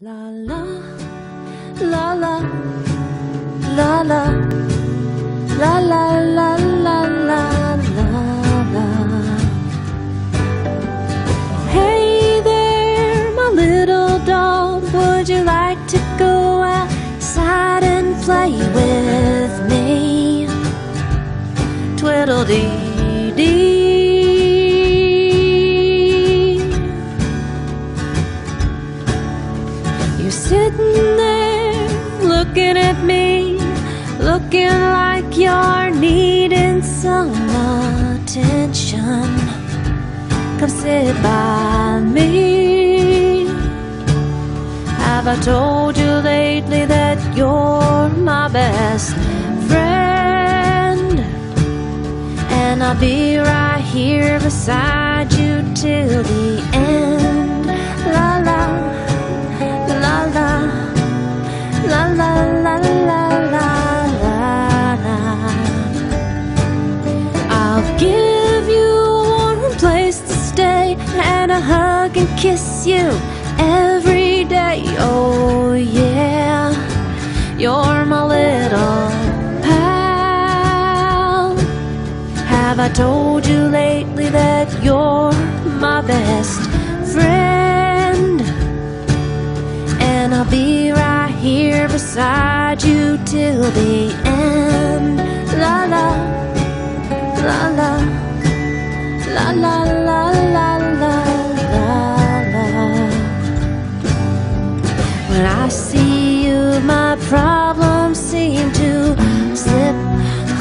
La la, la la, la la, la la la la la la. Hey there, my little dog, would you like to go outside and play with me? Twiddle-dee-dee. You're sitting there looking at me, looking like you're needing some attention. Come sit by me. Have I told you lately that you're my best friend? And I'll be right here beside you till the end. La la, la la, la la la la la la. I'll give you a warm place to stay and a hug and kiss you every day. Oh yeah, you're my little pal. Have I told you lately that you're my best friend? And I'll be right here beside you till the end. La la, la la, la la la la la la. When I see you, my problems seem to slip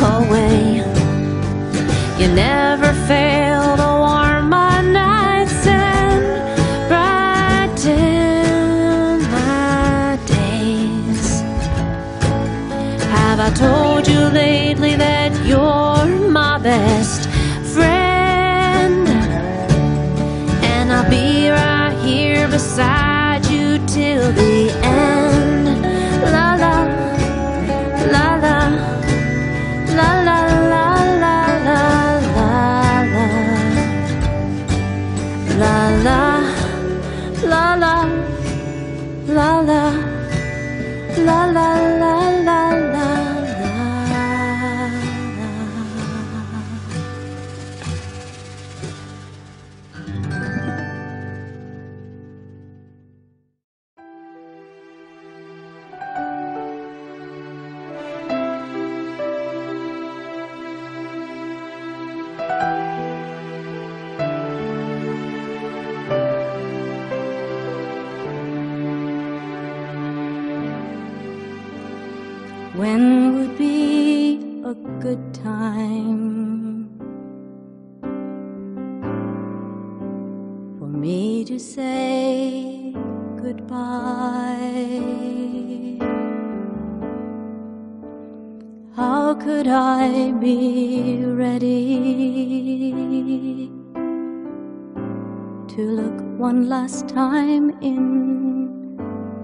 away. You never fail to warm my nights and brighten my days. Have I told you lately that you're my best friend? And I'll be right here beside you till the end. La la, la la, la la la la la la. La la, la la, la la, la la la la la. When would be a good time for me to say goodbye? How could I be ready to look one last time in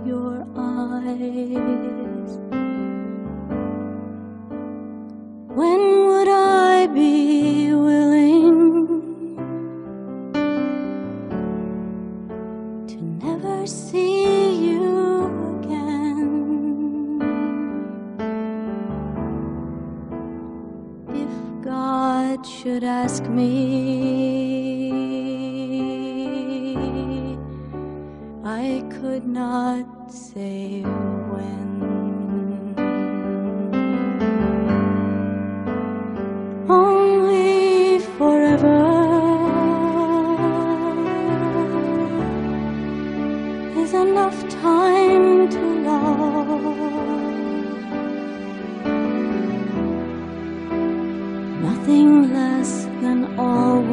your eyes? When would I be willing to never see you again? If God should ask me, I could not say when. Only forever is enough time to love. Nothing less than always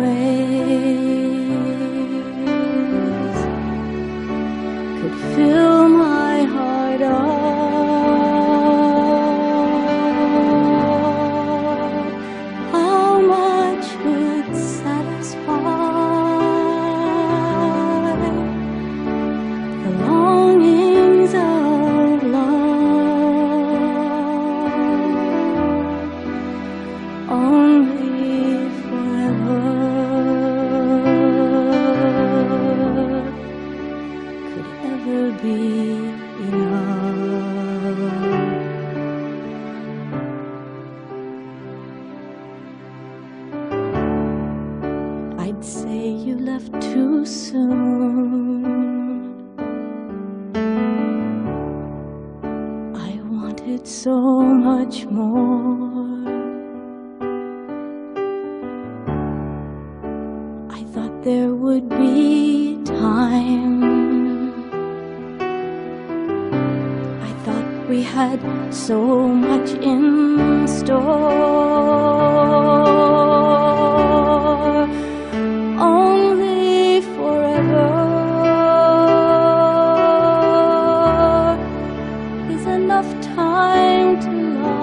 could fill my heart up. Could ever ever be enough. I'd say you left too soon. I wanted so much more. I thought there would be time. I thought we had so much in store. Only forever is enough time to love.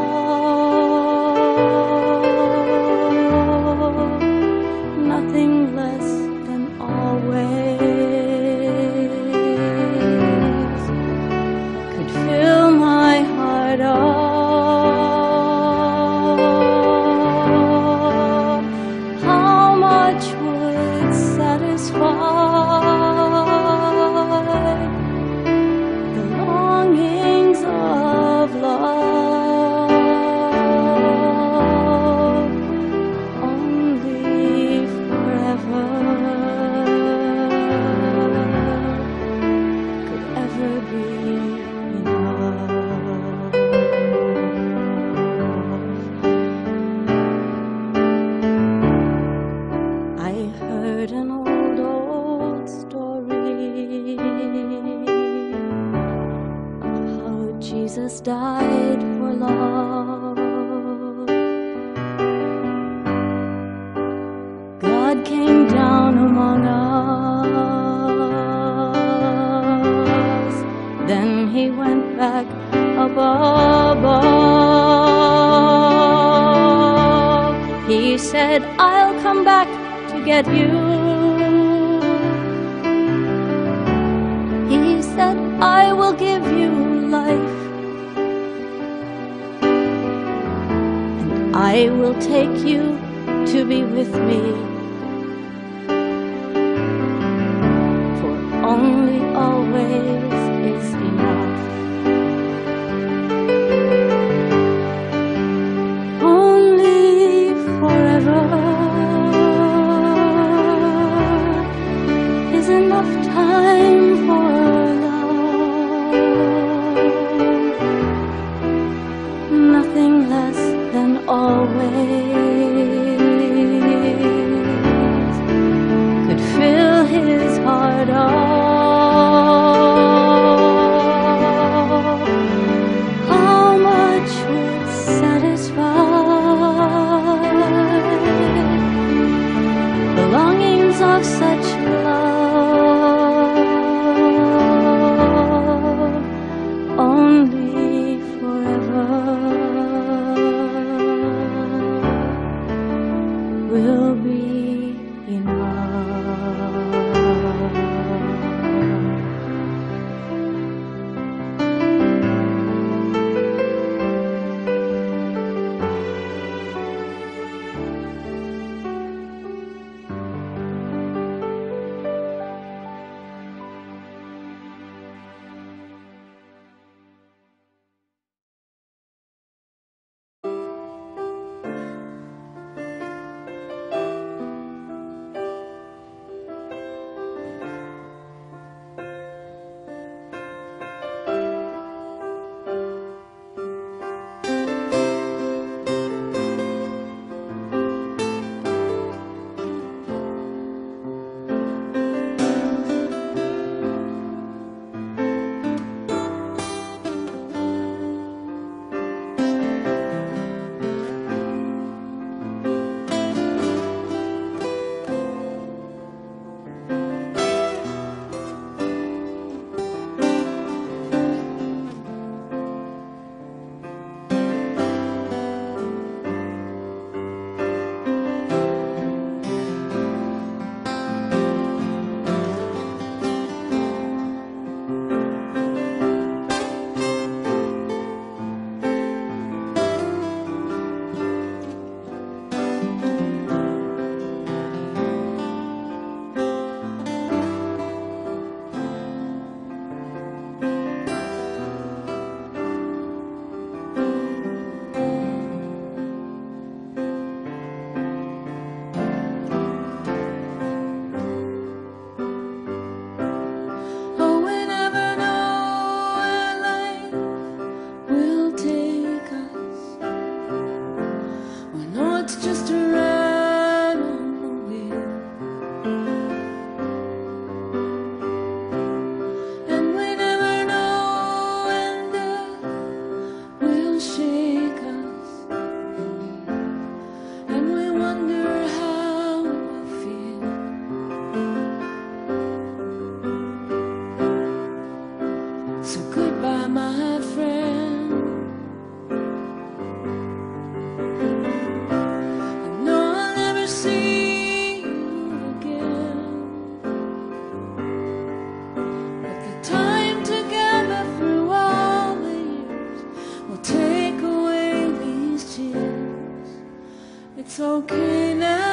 Nothing less than always could fill my heart up. How much would satisfy the longings of love? Only forever could ever be enough. I heard an old story of how Jesus died for love. God came down among us, then he went back up above. He said, I'll come back to get you. He said, I will give you life, and I will take you to be with me. For only always is enough. Only forever is enough time for love. Nothing less than always Goodbye, my friend. I know I'll never see you again, but the time together through all the years will take away these tears. It's okay now.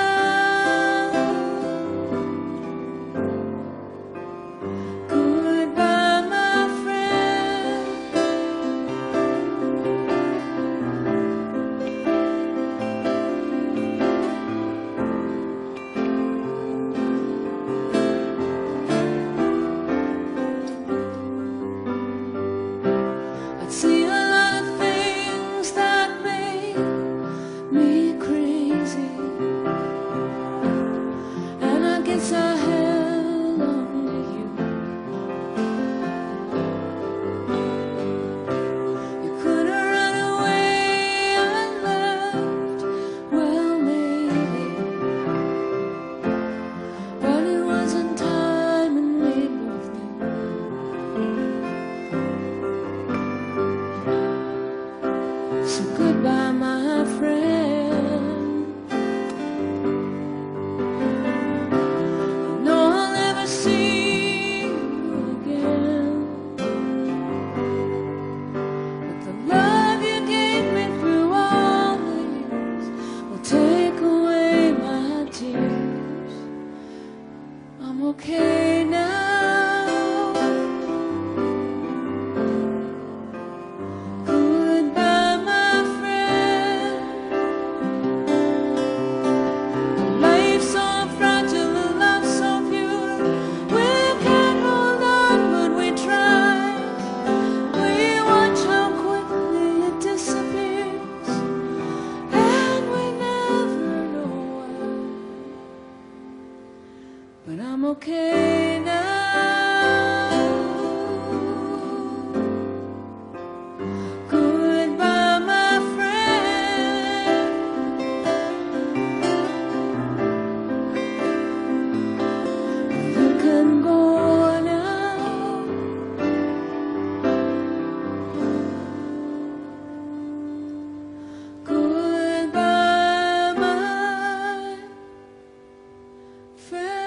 See a lot of things that make me crazy, and I guess I held on to you. You could have run away and left, well maybe, but it wasn't time and we both knew. So goodbye, my friend. I know I'll never see you again, but the love you gave me through all the years will take away my tears. I'm okay now. But I'm okay now. Goodbye, my friend. You can go now. Goodbye, my friend.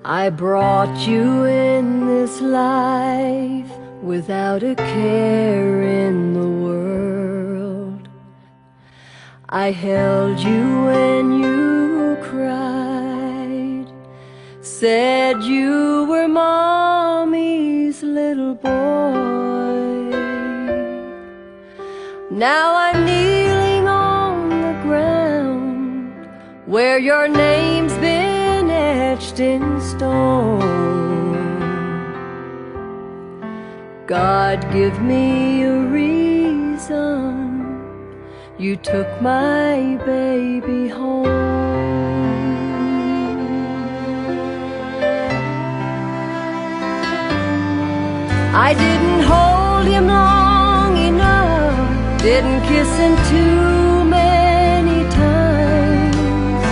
I brought you in this life without a care in the world. I held you when you cried, said you were Mommy's little boy. Now I'm kneeling on the ground where your name's been etched in stone. God, give me a reason you took my baby home. I didn't hold him long enough, didn't kiss him too many times,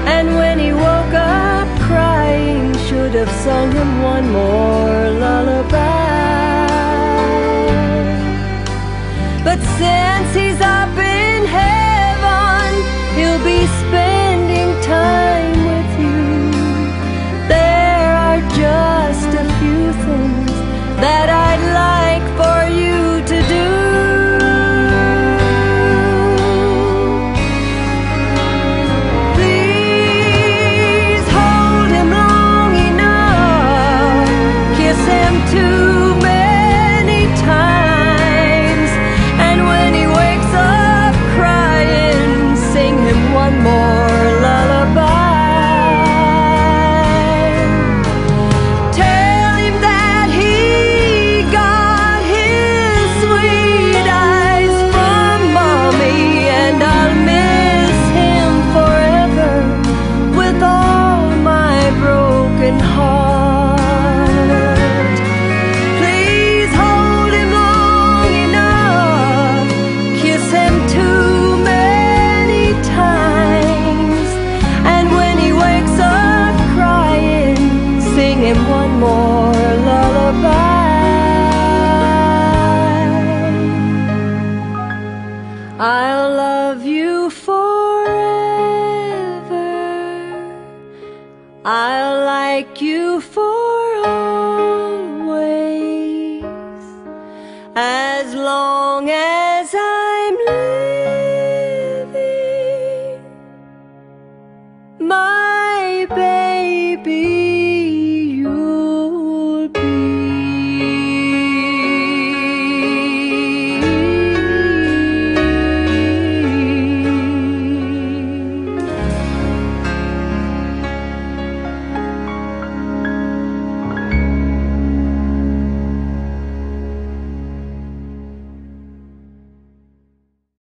and when he woke up crying, should have sung him one more lullaby. But since he's up in heaven, he'll be spending time with you. There are just a few things that I'd like for you to do. Please hold him long enough, kiss him too many times, and when he as long as